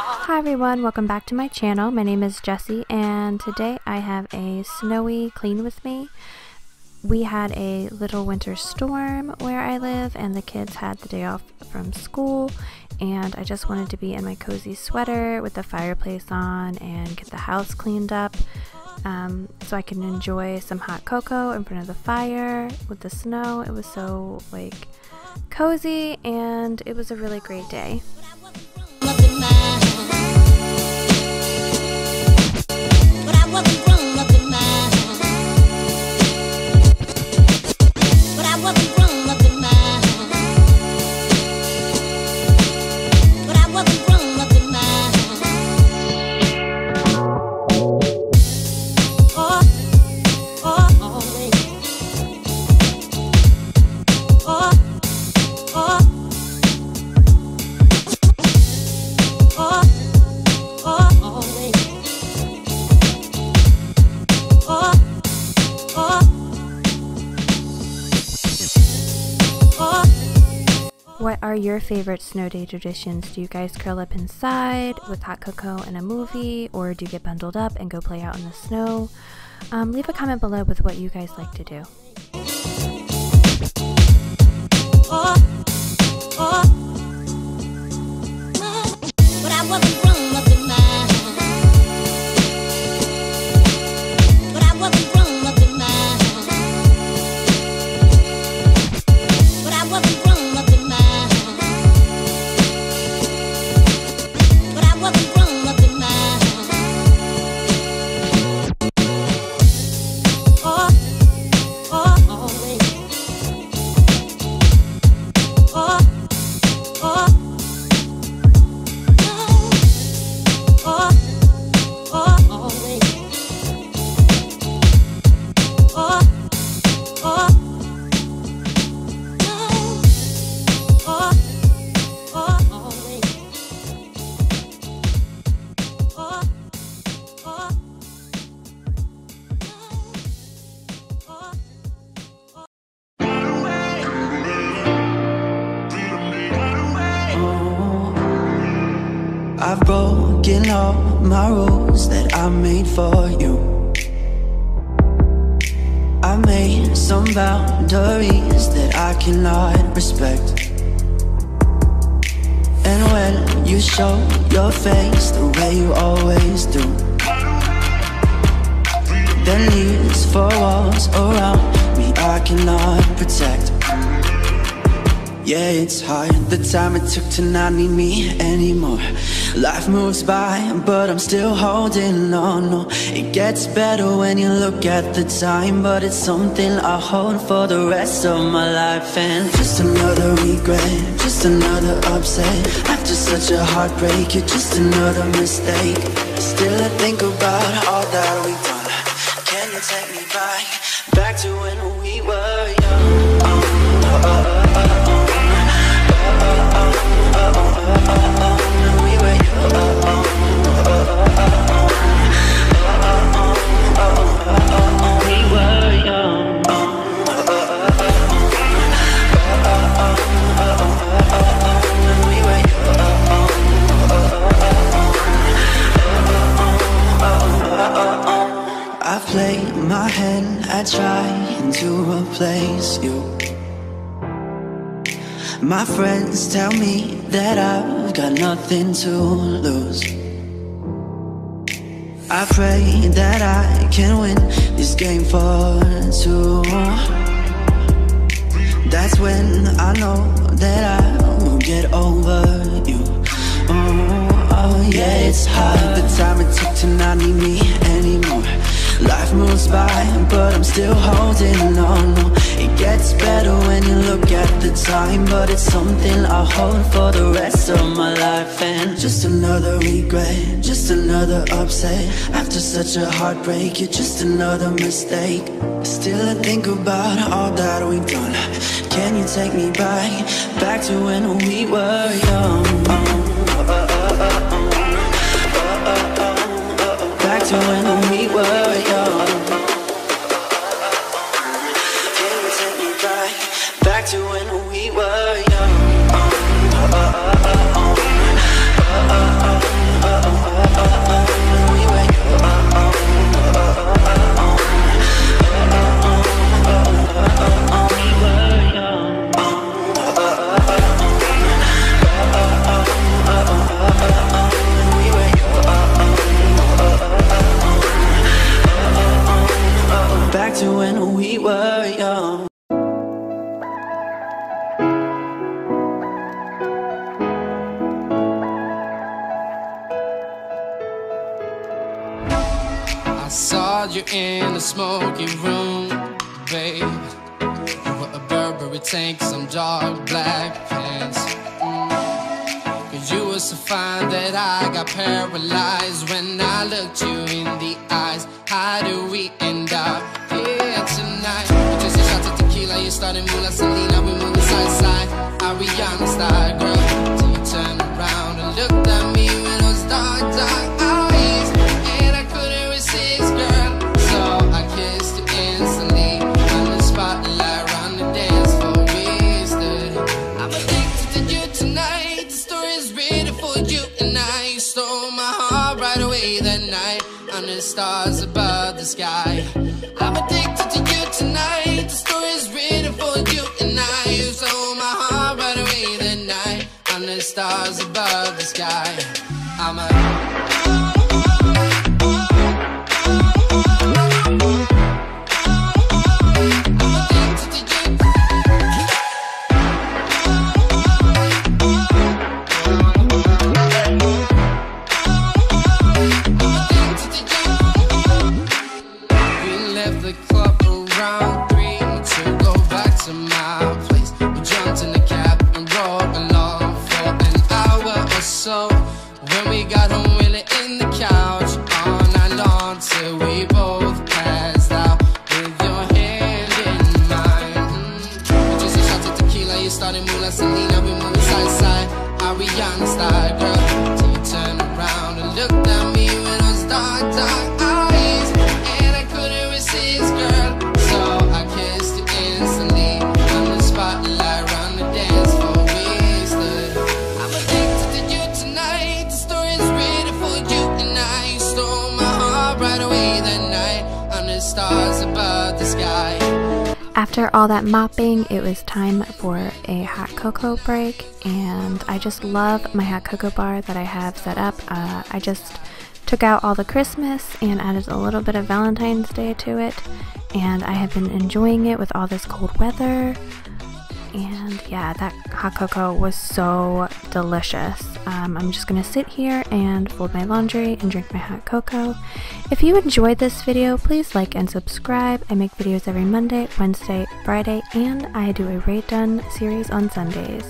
Hi everyone, welcome back to my channel. My name is Jessie and today I have a snowy clean with me. We had a little winter storm where I live and the kids had the day off from school, and I just wanted to be in my cozy sweater with the fireplace on and get the house cleaned up so I can enjoy some hot cocoa in front of the fire with the snow. It was so cozy and it was a really great day. What are your favorite snow day traditions? Do you guys curl up inside with hot cocoa and a movie, or do you get bundled up and go play out in the snow? Leave a comment below with what you guys like to do. I've broken all my rules that I made for you. I made some boundaries that I cannot respect. And when you show your face the way you always do, then these four walls around me I cannot protect. Yeah, it's hard, the time it took to not need me anymore. Life moves by, but I'm still holding on. No, it gets better when you look at the time, but it's something I hold for the rest of my life. And just another regret, just another upset. After such a heartbreak, you're just another mistake. Still I think about all that we've done. Can you take me back to when we were young? I play my hand at trying to replace you. My friends tell me that I've got nothing to lose. I pray that I can win this game for two. That's when I know that I will get over you. Oh yeah, it's hard, the time it took to not need me anymore. Life moves by, but I'm still holding on. No, it gets better when you look at the time, but it's something I hold for the rest of my life. And just another regret, just another upset. After such a heartbreak, you're just another mistake. Still I think about all that we've done. Can you take me back to when we were young? Back to when we were young. Can you take me back to when we were young? saw you in the smoky room, babe. You were a Burberry tank, some dark black pants. Cause you were so fine that I got paralyzed when I looked you in the eyes. How do we end up here tonight? We just a shot of tequila, you started Mula Selena, we moving side to side, Ariana style, girl. Till you turned around and looked at me with those dark, dark eyes, and I couldn't resist, girl. So I kissed you instantly on the spotlight, around the dance floor we stood. I'm addicted to you tonight. The story's written for you and I. You stole my heart right away that night, under the stars above the sky. I'm addicted to you tonight. The story's written for you and I. You stole my heart right away that night, under the stars above the sky. I'm so when we got home, we lay in the couch all night long till we both passed out with your hand in mine. Just a shot of tequila, you started Mula Selena, we moving side to side, Ariana style, girl. Till you turned around and looked at me with those dark, dark eyes, and I couldn't resist, girl. So I kissed you instantly on the spotlight, around the dance floor. Stars above the sky. After all that mopping, it was time for a hot cocoa break, and I just love my hot cocoa bar that I have set up. I just took out all the Christmas and added a little bit of Valentine's Day to it, and I have been enjoying it with all this cold weather. And yeah, that hot cocoa was so delicious. I'm just gonna sit here and fold my laundry and drink my hot cocoa. If you enjoyed this video, please like and subscribe. I make videos every Monday, Wednesday, Friday, and I do a Rae Dunn series on Sundays.